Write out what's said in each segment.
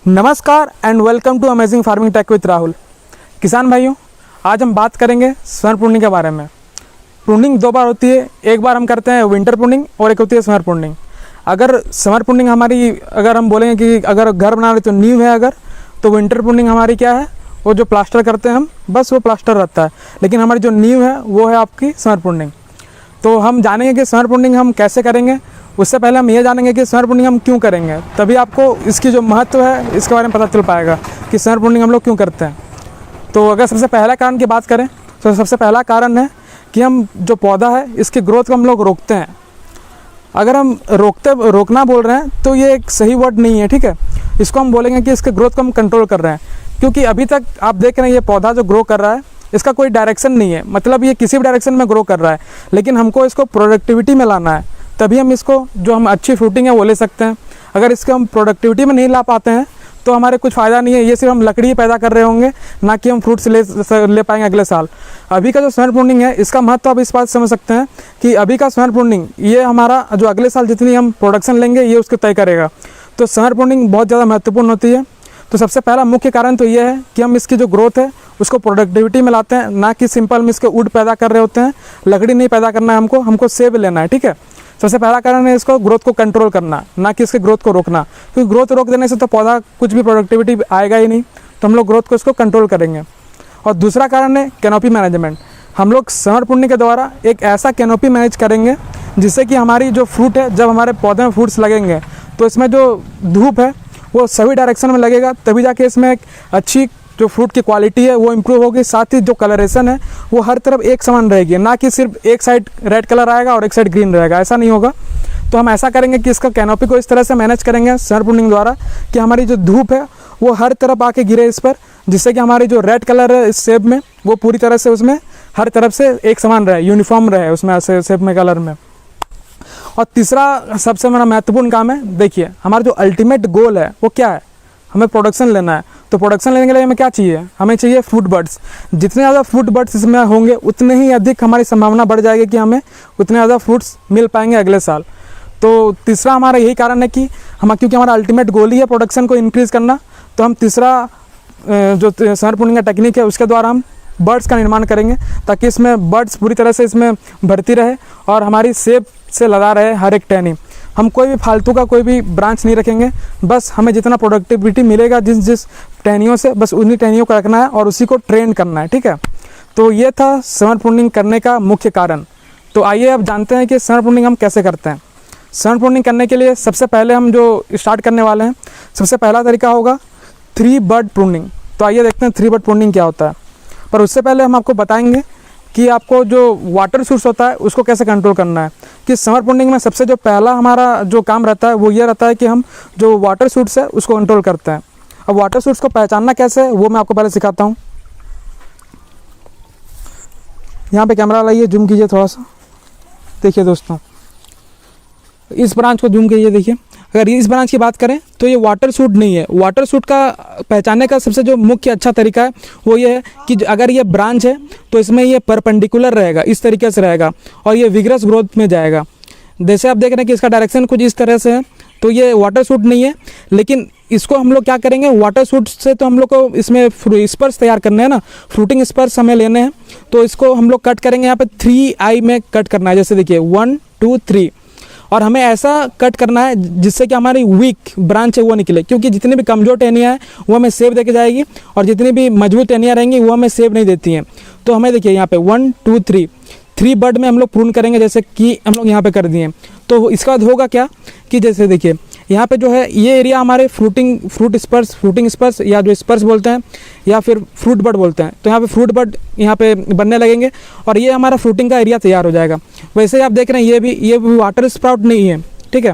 नमस्कार and welcome to amazing farming tech with Rahul. किसान भाइयों, आज हम बात करेंगे समर प्रूनिंग के बारे में। प्रूनिंग दो बार होती है, एक बार हम करते हैं विंटर प्रूनिंग और एक होती है समर प्रूनिंग। अगर समर प्रूनिंग हमारी अगर हम बोलेंगे कि अगर घर बना रहे तो नींव है, अगर तो विंटर प्रूनिंग हमारी क्या है, वो जो प्लास्टर करते हैं हम, बस वो प्लास्टर रहता है। लेकिन हमारी जो नींव है वो है आपकी समर प्रूनिंग। तो हम जानेंगे कि समर प्रूनिंग हम कैसे करेंगे। उससे पहले हम ये जानेंगे कि समर प्रूनिंग हम क्यों करेंगे, तभी आपको इसकी जो महत्व है इसके बारे में पता चल पाएगा कि समर प्रूनिंग हम लोग क्यों करते हैं। तो अगर सबसे पहला कारण की बात करें तो सबसे पहला कारण है कि हम जो पौधा है इसकी ग्रोथ को हम लोग रोकते हैं। अगर हम रोकना बोल रहे हैं तो ये एक सही वर्ड नहीं है, ठीक है। इसको हम बोलेंगे कि इसके ग्रोथ को हम कंट्रोल कर रहे हैं, क्योंकि अभी तक आप देख रहे हैं ये पौधा जो ग्रो कर रहा है इसका कोई डायरेक्शन नहीं है, मतलब ये किसी भी डायरेक्शन में ग्रो कर रहा है। लेकिन हमको इसको प्रोडक्टिविटी में लाना है, तभी हम इसको जो हम अच्छी फ्रूटिंग है वो ले सकते हैं। अगर इसके हम प्रोडक्टिविटी में नहीं ला पाते हैं तो हमारे कुछ फ़ायदा नहीं है। ये सिर्फ हम लकड़ी पैदा कर रहे होंगे, ना कि हम फ्रूट्स ले पाएंगे अगले साल। अभी का जो समर प्रूनिंग है इसका महत्व आप इस बात समझ सकते हैं कि अभी का समर प्रूनिंग ये हमारा जो अगले साल जितनी हम प्रोडक्शन लेंगे ये उसको तय करेगा। तो समर प्रूनिंग बहुत ज़्यादा महत्वपूर्ण होती है। तो सबसे पहला मुख्य कारण तो ये है कि हम इसकी जो ग्रोथ है उसको प्रोडक्टिविटी में लाते हैं, ना कि सिंपल में इसके वुड पैदा कर रहे होते हैं। लकड़ी नहीं पैदा करना है हमको सेब लेना है, ठीक है। सबसे पहला कारण है इसको ग्रोथ को कंट्रोल करना, ना कि इसके ग्रोथ को रोकना, क्योंकि ग्रोथ रोक देने से तो पौधा कुछ भी प्रोडक्टिविटी आएगा ही नहीं। तो हम लोग ग्रोथ को इसको कंट्रोल करेंगे। और दूसरा कारण है कैनोपी मैनेजमेंट। हम लोग समर प्रूनिंग के द्वारा एक ऐसा कैनोपी मैनेज करेंगे जिससे कि हमारी जो फ्रूट है, जब हमारे पौधे में फ्रूट्स लगेंगे तो इसमें जो धूप है वो सभी डायरेक्शन में लगेगा, तभी जाके इसमें एक अच्छी जो फ्रूट की क्वालिटी है वो इम्प्रूव होगी। साथ ही जो कलरेशन है वो हर तरफ एक समान रहेगी, ना कि सिर्फ एक साइड रेड कलर आएगा और एक साइड ग्रीन रहेगा, ऐसा नहीं होगा। तो हम ऐसा करेंगे कि इसका कैनोपी को इस तरह से मैनेज करेंगे समर प्रूनिंग द्वारा कि हमारी जो धूप है वो हर तरफ आके गिरे इस पर, जिससे कि हमारी जो रेड कलर है इस सेब में वो पूरी तरह से उसमें हर तरफ से एक समान रहे, यूनिफॉर्म रहे उसमें सेब में कलर में। और तीसरा सबसे हमारा महत्वपूर्ण काम है, देखिए हमारा जो अल्टीमेट गोल है वो क्या है, हमें प्रोडक्शन लेना है। तो प्रोडक्शन लेने के लिए हमें क्या चाहिए, हमें चाहिए फ्रूट बर्ड्स। जितने ज़्यादा फ्रूट बर्ड्स इसमें होंगे उतने ही अधिक हमारी संभावना बढ़ जाएगी कि हमें उतने ज़्यादा फ्रूट्स मिल पाएंगे अगले साल। तो तीसरा हमारा यही कारण है कि क्योंकि हमारा अल्टीमेट गोल ही है प्रोडक्शन को इंक्रीज़ करना, तो हम तीसरा जो समर प्रूनिंग का टेक्निक है उसके द्वारा हम बर्ड्स का निर्माण करेंगे, ताकि इसमें बर्ड्स पूरी तरह से इसमें भरती रहे और हमारी सेब से लदा रहे हर एक टहनी। हम कोई भी फालतू का कोई भी ब्रांच नहीं रखेंगे, बस हमें जितना प्रोडक्टिविटी मिलेगा जिस टहनियों से, बस उन्हीं टहनियों को रखना है और उसी को ट्रेन करना है, ठीक है। तो ये था समर प्रूनिंग करने का मुख्य कारण। तो आइए अब जानते हैं कि समर प्रूनिंग हम कैसे करते हैं। समर प्रूनिंग करने के लिए सबसे पहले हम जो स्टार्ट करने वाले हैं, सबसे पहला तरीका होगा 3 बड प्रूनिंग। तो आइए देखते हैं 3 बड प्रूनिंग क्या होता है। पर उससे पहले हम आपको बताएंगे कि आपको जो वाटर सोर्स होता है उसको कैसे कंट्रोल करना है। कि समर प्रूनिंग में सबसे जो पहला हमारा जो काम रहता है वो ये रहता है कि हम जो वाटर सोर्स है उसको कंट्रोल करते हैं। अब वाटर सोर्स को पहचानना कैसे है वो मैं आपको पहले सिखाता हूँ। यहाँ पे कैमरा लाइए, जूम कीजिए थोड़ा सा, देखिए दोस्तों इस ब्रांच को जूम कीजिए। देखिए अगर इस ब्रांच की बात करें तो ये वाटर सूट नहीं है। वाटर सूट का पहचानने का सबसे जो मुख्य अच्छा तरीका है वो ये है कि अगर ये ब्रांच है तो इसमें ये परपेंडिकुलर रहेगा, इस तरीके से रहेगा और ये विग्रस ग्रोथ में जाएगा। जैसे आप देख रहे हैं कि इसका डायरेक्शन कुछ इस तरह से है, तो ये वाटर सूट नहीं है। लेकिन इसको हम लोग क्या करेंगे, वाटर सूट से तो हम लोग को इसमें स्पर्श तैयार करने हैं ना, फ्रूटिंग स्पर्श हमें लेने हैं। तो इसको हम लोग कट करेंगे, यहाँ पे 3I में कट करना है। जैसे देखिए 1 2 3, और हमें ऐसा कट करना है जिससे कि हमारी वीक ब्रांच है वो निकले, क्योंकि जितनी भी कमज़ोर टहनियाँ हैं वो हमें सेब देके जाएगी और जितनी भी मजबूत टहनियाँ रहेंगी वो हमें सेब नहीं देती हैं। तो हमें देखिए यहाँ पे 1 2 3 बड में हम लोग प्रून करेंगे, जैसे कि हम लोग यहाँ पे कर दिए। तो इसका बाद होगा क्या कि जैसे देखिए यहाँ पे जो है ये एरिया हमारे फ्रूटिंग स्पर्श या जो स्पर्श बोलते हैं या फिर फ्रूट बड बोलते हैं, तो यहाँ पे फ्रूट बड यहाँ पे बनने लगेंगे और ये हमारा फ्रूटिंग का एरिया तैयार हो जाएगा। वैसे ही आप देख रहे हैं ये भी वाटर स्प्राउट नहीं है, ठीक है,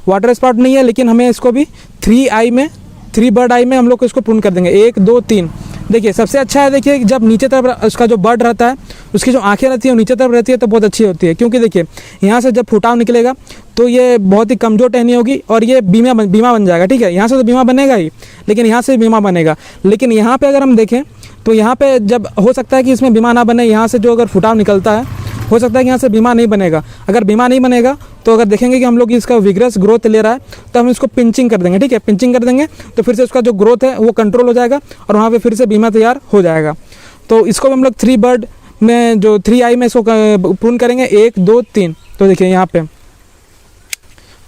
वाटर स्प्राउट नहीं है, लेकिन हमें इसको भी 3 बर्ड आई में हम लोग इसको प्रून कर देंगे। 1 2 3। देखिए सबसे अच्छा है, देखिए जब नीचे तरफ उसका जो बर्ड रहता है उसकी जो आंखें रहती है वो नीचे तरफ रहती है तो बहुत अच्छी होती है, क्योंकि देखिए यहाँ से जब फुटाव निकलेगा तो ये बहुत ही कमज़ोर टहनी होगी और ये बीमा बन जाएगा, ठीक है। यहाँ से तो बीमा बनेगा ही, लेकिन यहाँ से बीमा बनेगा। लेकिन यहाँ पे अगर हम देखें तो यहाँ पे जब हो सकता है कि इसमें बीमा ना बने, यहाँ से जो अगर फुटाव निकलता है हो सकता है कि यहाँ से बीमा नहीं बनेगा। अगर बीमा नहीं बनेगा तो अगर देखेंगे कि हम लोग इसका विग्रस ग्रोथ ले रहा है तो हम इसको पिंचिंग कर देंगे, ठीक है। पिंचिंग कर देंगे तो फिर से उसका जो ग्रोथ है वो कंट्रोल हो जाएगा और वहाँ पे फिर से बीमा तैयार हो जाएगा। तो इसको भी हम लोग 3 बर्ड में जो 3 आई में इसको प्रून करेंगे, 1 2 3। तो देखिए यहाँ पे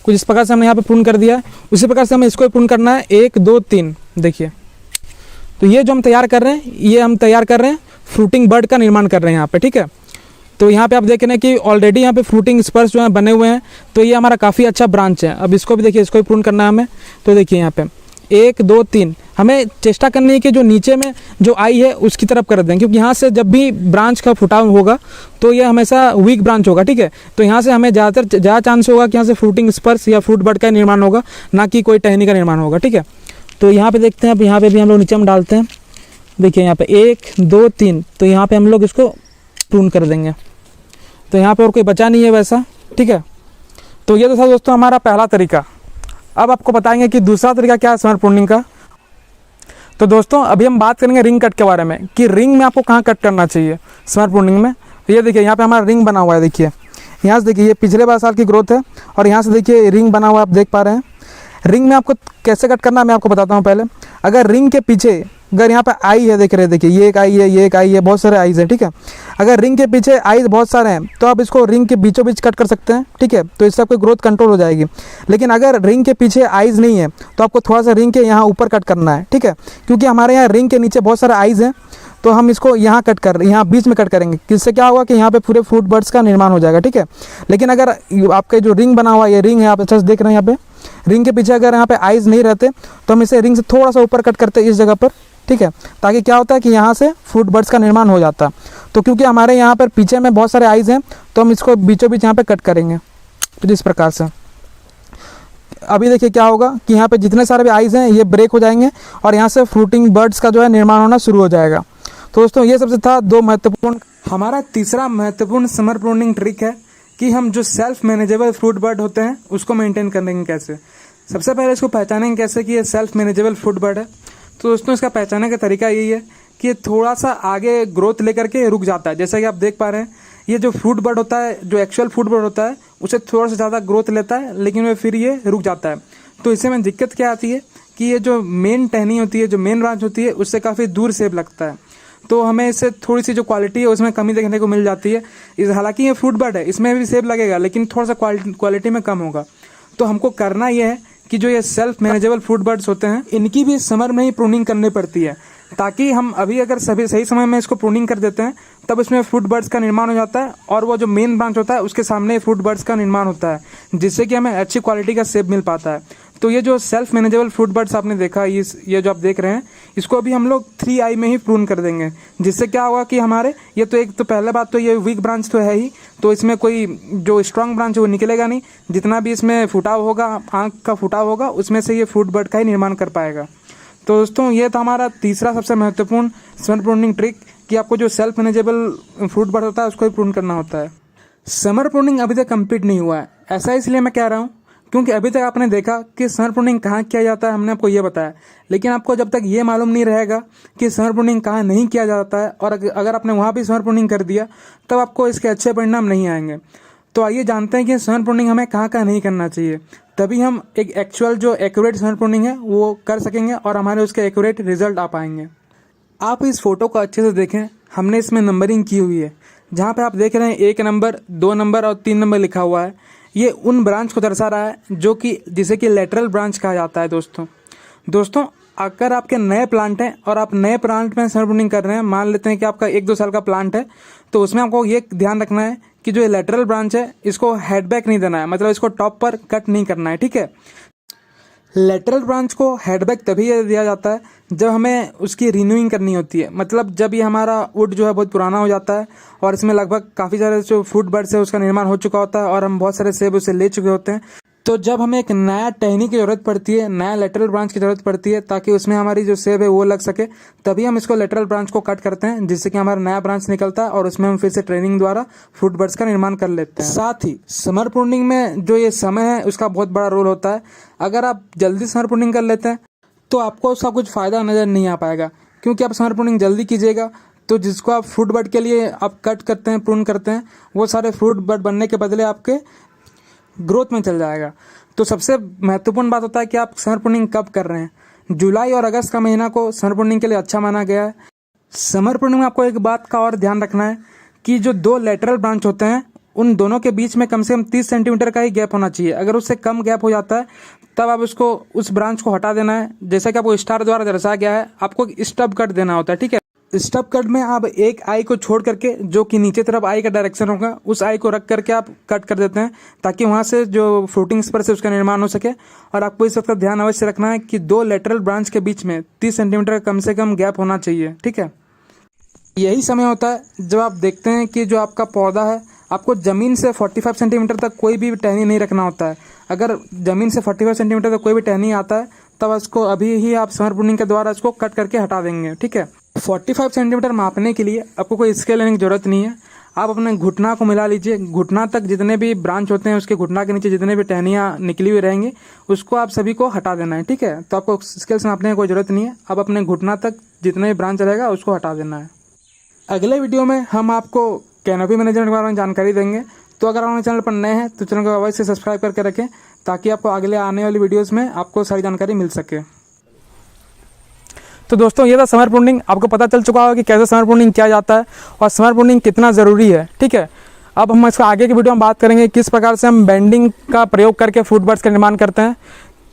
कुछ इस प्रकार से हमने यहाँ पे प्रून कर दिया है, उसी प्रकार से हमें इसको प्रून करना है 1 2 3। देखिए तो ये जो हम तैयार कर रहे हैं, ये हम तैयार कर रहे हैं फ्रूटिंग बर्ड का निर्माण कर रहे हैं यहाँ पे, ठीक है। तो यहाँ पे आप देख रहे हैं कि ऑलरेडी यहाँ पे फ्रूटिंग स्पर्स जो है बने हुए हैं, तो ये हमारा काफ़ी अच्छा ब्रांच है। अब इसको भी देखिए, इसको भी प्रून करना है हमें। तो देखिए यहाँ पे 1 2 3 हमें चेष्टा करनी है कि जो नीचे में जो आई है उसकी तरफ कर दें, क्योंकि यहाँ से जब भी ब्रांच का फुटाव होगा तो ये हमेशा वीक ब्रांच होगा, ठीक है। तो यहाँ से हमें ज़्यादा चांस होगा कि यहाँ से फ्रूटिंग स्पर्स या फ्रूट बर्ड का निर्माण होगा, ना कि कोई टहनी का निर्माण होगा, ठीक है। तो यहाँ पे देखते हैं, अब यहाँ पे भी हम लोग नीचे में डालते हैं। देखिए यहाँ पे 1 2 3, तो यहाँ पे हम लोग इसको प्रून कर देंगे। तो यहाँ पे और कोई बचा नहीं है वैसा, ठीक है। तो ये तो था दोस्तों हमारा पहला तरीका। अब आपको बताएंगे कि दूसरा तरीका क्या है समर प्रूनिंग का। तो दोस्तों अभी हम बात करेंगे रिंग कट के बारे में, कि रिंग में आपको कहाँ कट करना चाहिए समर प्रूनिंग में। तो ये देखिए यहाँ पे हमारा रिंग बना हुआ है। देखिए यहाँ से देखिए ये पिछले 12 साल की ग्रोथ है और यहाँ से देखिए रिंग बना हुआ है, आप देख पा रहे हैं। रिंग में आपको कैसे कट करना है मैं आपको बताता हूँ पहले। अगर रिंग के पीछे अगर यहाँ पे आई है, देख रहे हैं, देखिए ये एक आई है, ये एक आई है, बहुत सारे आईज है, ठीक है। अगर रिंग के पीछे आईज बहुत सारे हैं तो आप इसको रिंग के बीचों बीच कट कर सकते हैं, ठीक है। तो इससे आपकी ग्रोथ कंट्रोल हो जाएगी। लेकिन अगर रिंग के पीछे आईज नहीं है तो आपको थोड़ा सा रिंग के यहाँ ऊपर कट करना है, ठीक है। क्योंकि हमारे यहाँ रिंग के नीचे बहुत सारे आईज हैं, तो हम इसको यहाँ कट कर यहाँ बीच में कट करेंगे। किससे क्या होगा कि यहाँ पे पूरे फ्रूट बर्ड्स का निर्माण हो जाएगा, ठीक है। लेकिन अगर आपके जो रिंग बना हुआ है, ये रिंग है, आप अच्छा से देख रहे हैं, यहाँ पे रिंग के पीछे अगर यहाँ पे आईज नहीं रहते तो हम इसे रिंग से थोड़ा सा ऊपर कट करते हैं इस जगह पर, ठीक है। ताकि क्या होता है कि यहाँ से फ्रूट बर्ड्स का निर्माण हो जाता है। तो क्योंकि हमारे यहाँ पर पीछे में बहुत सारे आईज हैं तो हम इसको बीचों बीच यहाँ पे कट करेंगे। तो इस प्रकार से अभी देखिए क्या होगा कि यहाँ पे जितने सारे भी आईज हैं ये ब्रेक हो जाएंगे और यहाँ से फ्रूटिंग बर्ड्स का जो है निर्माण होना शुरू हो जाएगा। तो दोस्तों ये सबसे था 2 महत्वपूर्ण। हमारा तीसरा महत्वपूर्ण समर प्रूनिंग ट्रिक है कि हम जो सेल्फ मैनेजेबल फ्रूट बर्ड होते हैं उसको मेंटेन करेंगे कैसे। सबसे पहले इसको पहचानेंगे कैसे कि ये सेल्फ मैनेजेबल फ्रूट बर्ड है। तो दोस्तों इसका पहचानने का तरीका यही है कि ये थोड़ा सा आगे ग्रोथ लेकर के रुक जाता है। जैसा कि आप देख पा रहे हैं, ये जो फ्रूट बर्ड होता है, जो एक्चुअल फ्रूट बर्ड होता है, उसे थोड़ा सा ज़्यादा ग्रोथ लेता है लेकिन वह फिर ये रुक जाता है। तो इससे में दिक्कत क्या आती है कि ये जो मेन टहनी होती है, जो मेन ब्रांच होती है, उससे काफ़ी दूर सेब लगता है। तो हमें इससे थोड़ी सी जो क्वालिटी है उसमें कमी देखने को मिल जाती है। हालांकि ये फ्रूट बर्ड है, इसमें भी सेब लगेगा लेकिन थोड़ा सा क्वालिटी में कम होगा। तो हमको करना यह है कि जो ये सेल्फ मैनेजेबल फ्रूट बर्ड्स होते हैं इनकी भी समर में ही प्रूनिंग करनी पड़ती है, ताकि हम अभी अगर सही समय में इसको प्रूनिंग कर देते हैं तब इसमें फ्रूट बर्ड्स का निर्माण हो जाता है और वो जो मेन ब्रांच होता है उसके सामने फ्रूट बर्ड्स का निर्माण होता है, जिससे कि हमें अच्छी क्वालिटी का सेब मिल पाता है। तो ये जो सेल्फ मैनेजेबल फ्रूट बर्ड्स आपने देखा, ये जो आप देख रहे हैं, इसको अभी हम लोग 3 आई में ही प्रून कर देंगे। जिससे क्या होगा कि हमारे ये तो एक तो पहले बात तो ये वीक ब्रांच तो है ही, तो इसमें कोई जो स्ट्रांग ब्रांच है वो निकलेगा नहीं। जितना भी इसमें फुटाव होगा, आँख का फुटाव होगा, उसमें से ये फ्रूट बर्ड का ही निर्माण कर पाएगा। तो दोस्तों ये था हमारा तीसरा सबसे महत्वपूर्ण समर प्रूनिंग ट्रिक कि आपको जो सेल्फ मैनेजेबल फ्रूट बर्ड होता है उसको ही प्रून करना होता है। समर प्रूनिंग अभी तक कंप्लीट नहीं हुआ है, ऐसा इसलिए मैं कह रहा हूँ क्योंकि अभी तक आपने देखा कि समर प्रूनिंग कहाँ किया जाता है, हमने आपको ये बताया। लेकिन आपको जब तक ये मालूम नहीं रहेगा कि समर प्रूनिंग कहाँ नहीं किया जाता है और अगर आपने वहाँ भी समर प्रूनिंग कर दिया तब आपको इसके अच्छे परिणाम नहीं आएंगे। तो आइए जानते हैं कि समर प्रूनिंग हमें कहाँ कहाँ नहीं करना चाहिए, तभी हम एक एक्चुअल जो एक्यूरेट समर प्रूनिंग है वो कर सकेंगे और हमारे उसके एक्यूरेट रिजल्ट आ पाएंगे। आप इस फोटो को अच्छे से देखें, हमने इसमें नंबरिंग की हुई है। जहाँ पे आप देख रहे हैं 1 नंबर, 2 नंबर और 3 नंबर लिखा हुआ है, ये उन ब्रांच को दर्शा रहा है जो कि जिसे कि लेटरल ब्रांच कहा जाता है। दोस्तों अगर आपके नए प्लांट हैं और आप नए प्लांट में समर प्रूनिंग कर रहे हैं, मान लेते हैं कि आपका 1-2 साल का प्लांट है, तो उसमें आपको ये ध्यान रखना है कि जो लेटरल ब्रांच है इसको हेडबैक नहीं देना है, मतलब इसको टॉप पर कट नहीं करना है, ठीक है। लेटरल ब्रांच को हेडबैक तभी दिया जाता है जब हमें उसकी रिन्यूइंग करनी होती है, मतलब जब ये हमारा वुड जो है बहुत पुराना हो जाता है और इसमें लगभग काफ़ी सारे जो फ्रूट बर्ड्स है उसका निर्माण हो चुका होता है और हम बहुत सारे सेब उसे ले चुके होते हैं। तो जब हमें एक नया टहनी की ज़रूरत पड़ती है, नया लेटरल ब्रांच की ज़रूरत पड़ती है ताकि उसमें हमारी जो सेब है वो लग सके, तभी हम इसको लेटरल ब्रांच को कट करते हैं, जिससे कि हमारा नया ब्रांच निकलता है और उसमें हम फिर से ट्रेनिंग द्वारा फ्रूट बर्ड्स का निर्माण कर लेते हैं। साथ ही समर प्रूनिंग में जो ये समय है उसका बहुत बड़ा रोल होता है। अगर आप जल्दी समर प्रूनिंग कर लेते हैं तो आपको उसका कुछ फ़ायदा नज़र नहीं आ पाएगा, क्योंकि आप समर प्रूनिंग जल्दी कीजिएगा तो जिसको आप फ्रूट बर्ड के लिए आप कट करते हैं, प्रून करते हैं, वो सारे फ्रूट बर्ड बनने के बदले आपके ग्रोथ में चल जाएगा। तो सबसे महत्वपूर्ण बात होता है कि आप समर प्रूनिंग कब कर रहे हैं। जुलाई और अगस्त का महीना को समर प्रूनिंग के लिए अच्छा माना गया है। समर प्रूनिंग में आपको एक बात का और ध्यान रखना है कि जो दो लेटरल ब्रांच होते हैं उन दोनों के बीच में कम से कम 30 सेंटीमीटर का ही गैप होना चाहिए। अगर उससे कम गैप हो जाता है तब आप उस ब्रांच को हटा देना है। जैसा कि आपको स्टार द्वारा दर्शाया गया है, आपको स्टब कट देना होता है, ठीक है। स्टब कट में आप एक आई को छोड़ करके, जो कि नीचे तरफ आई का डायरेक्शन होगा, उस आई को रख करके आप कट कर देते हैं ताकि वहाँ से जो फ्रूटिंग स्पर से उसका निर्माण हो सके। और आपको इस बात का ध्यान अवश्य रखना है कि दो लेटरल ब्रांच के बीच में 30 सेंटीमीटर कम से कम गैप होना चाहिए, ठीक है। यही समय होता है जब आप देखते हैं कि जो आपका पौधा है, आपको ज़मीन से 45 सेंटीमीटर तक कोई भी टहनी नहीं रखना होता है। अगर ज़मीन से 45 सेंटीमीटर तक कोई भी टहनी आता है तब उसको अभी ही आप समर प्रूनिंग के द्वारा इसको कट करके हटा देंगे, ठीक है। 45 सेंटीमीटर मापने के लिए आपको कोई स्केल लेने की ज़रूरत नहीं है। आप अपने घुटना को मिला लीजिए। घुटना तक जितने भी ब्रांच होते हैं उसके घुटना के नीचे जितने भी टहनियाँ निकली हुई रहेंगी उसको आप सभी को हटा देना है, ठीक है। तो आपको स्केल से मापने की कोई ज़रूरत नहीं है। आप अपने घुटना तक जितने भी ब्रांच रहेगा उसको हटा देना है। अगले वीडियो में हम आपको कैनोपी मैनेजमेंट के बारे में जानकारी देंगे। तो अगर हमारे चैनल पर नए हैं तो चैनल को अवश्य सब्सक्राइब करके रखें ताकि आपको अगले आने वाली वीडियोस में आपको सारी जानकारी मिल सके। तो दोस्तों, ये था समर प्रूनिंग। आपको पता चल चुका होगा कि कैसे समर प्रूनिंग किया जाता है और समर प्रूनिंग कितना ज़रूरी है, ठीक है। अब हम इसका आगे की वीडियो में बात करेंगे किस प्रकार से हम बेंडिंग का प्रयोग करके फ्रूट बर्ड्स का निर्माण करते हैं।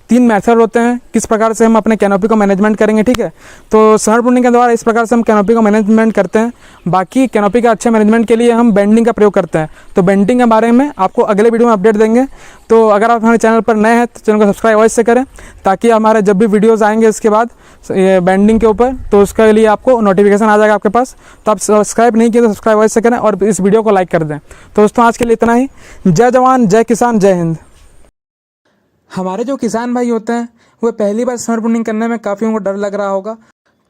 3 मेथड होते हैं किस प्रकार से हम अपने कैनोपी को मैनेजमेंट करेंगे, ठीक है। तो समर प्रूनिंग के द्वारा इस प्रकार से हम कैनोपी को मैनेजमेंट करते हैं। बाकी कैनोपी का अच्छे मैनेजमेंट के लिए हम बेंडिंग का प्रयोग करते हैं। तो बेंडिंग के बारे में आपको अगले वीडियो में अपडेट देंगे। तो अगर आप हमारे चैनल पर नए हैं तो चैनल को सब्सक्राइब अवश्य करें ताकि हमारे जब भी वीडियोज़ आएंगे इसके बाद बेंडिंग के ऊपर तो उसके लिए आपको नोटिफिकेशन आ जाएगा आपके पास। तो आप सब्सक्राइब नहीं किए तो सब्सक्राइब अवश्य करें और इस वीडियो को लाइक कर दें। तो दोस्तों, आज के लिए इतना ही। जय जवान, जय किसान, जय हिंद। हमारे जो किसान भाई होते हैं वो पहली बार समर प्रूनिंग करने में काफ़ी उनको डर लग रहा होगा।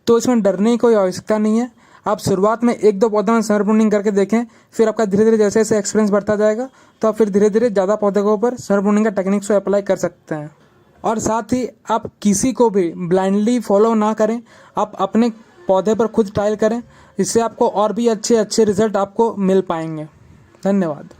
तो इसमें डरने की कोई आवश्यकता नहीं है। आप शुरुआत में 1-2 पौधों में समर प्रूनिंग करके देखें, फिर आपका धीरे धीरे जैसे जैसे एक्सपीरियंस बढ़ता जाएगा तो आप फिर धीरे धीरे ज़्यादा पौधे के ऊपर समर प्रूनिंग का टेक्निक्स को अप्लाई कर सकते हैं। और साथ ही आप किसी को भी ब्लाइंडली फॉलो ना करें, आप अपने पौधे पर खुद ट्रायल करें। इससे आपको और भी अच्छे रिजल्ट आपको मिल पाएंगे। धन्यवाद।